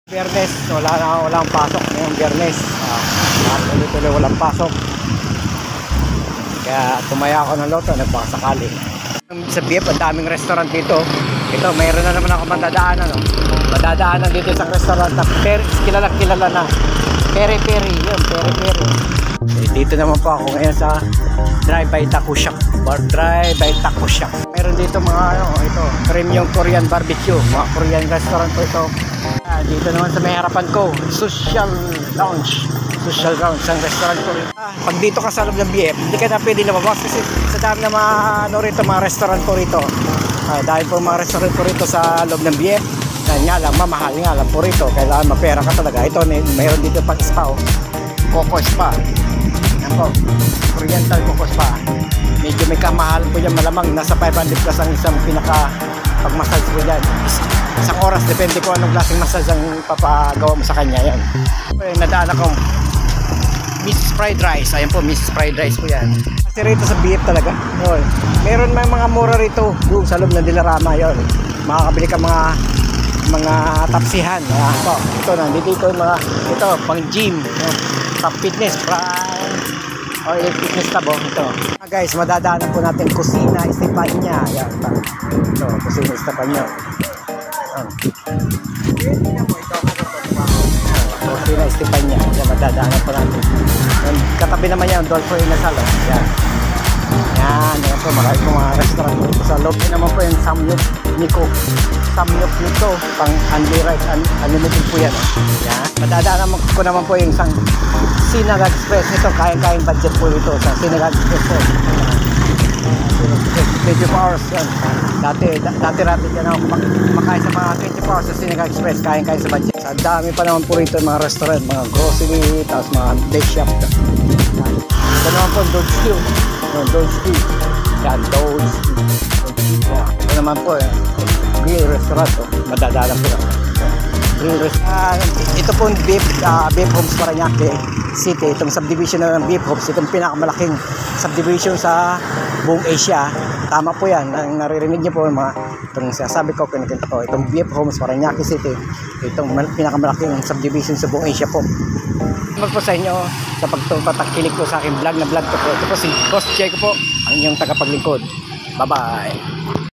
Biyernes, walang pasok ngayong Biyernes. Tuloy-tuloy walang pasok. Kaya tumaya ako ng loto, nagpakasakali. Sa BF, ang daming restaurant dito. Ito, mayroon na naman ako madadaanan. Madadaanan dito sa restaurant na kilala na. Peri-peri, yun, peri-peri. Dito naman po ako ngayon sa Drive-by Taco Shop. Drive-by Taco Shop. Meron dito mga ito, premium Korean barbecue. Mga Korean restaurant po ito. Dito naman sa may harapan ko, Social Lounge. Social Lounge, ang restaurant ko rin. Pag dito ka sa loob ng BF, hindi ka na pwede lumabas kasi sa dami na mga restaurant po rito. Dahil po mga restaurant po rito sa loob ng BF, nga lang, mamahal nga lang po rito. Kailangan mapera ka talaga. Ito, mayroon dito pang spa, Coco Spa. Yan po, Oriental Coco Spa. Medyo may kamahal po yan, malamang nasa 500 plus ang isang pag-massage po dyan. Isang oras, depende ko anong klaseng massage ang papagawa mo sa kanya yan. Nadaan ako Mrs. Fried Rice. Ayan po, Mrs. Fried Rice po yan. Kasi rito sa BF talaga yun. Meron may mga mura rito sa loob ng Dilarama yun. Makakabili ka mga tapsihan. Ayan po, ito nandito ito pang gym, pang fitness, oil fitness tabo ito. Guys, madadaanan po natin Kusina Estepania. Ayan pa, ito Kusina Estepania. Kusina Estepania. Ayan, madadaanan po natin. Katabi naman yan, Dolfo Inasal. Ayan. Yan po, marami po mga restaurant dito sa loob. Yan naman po yung Samyup Niko, pang Unli Rice, unlimited po yan. Yan. Madadaanan ko naman po yung isang Sinag Express nito, kayang budget po ito sa Sinag Express po. 24 hours yan. Dati yan ako makain sa mga 24 hours sa Sinag Express, kayang sa budget. Sa dami pa naman po rito mga restaurant, mga grocery, tapos mga bake shop. Ito naman po Dodge yan, Dodge. Ito naman po grill restaurant, madadala po yan. Grill restaurant. Ito po Beef Homes Parañaque City. Itong subdivision na ng Beef Homes, itong pinakamalaking subdivision sa buong Asia. Tama po yan, naririnig niyo po itong sinasabi ko, kinikita ko, itong Beef Homes Parañaque City, itong pinakamalaking subdivision sa buong Asia po. Salamat po sa inyo sa pagpapakilig po sa aking vlog ko po. Ito po si Boss Jay ko po, ang inyong tagapaglingkod. Bye bye.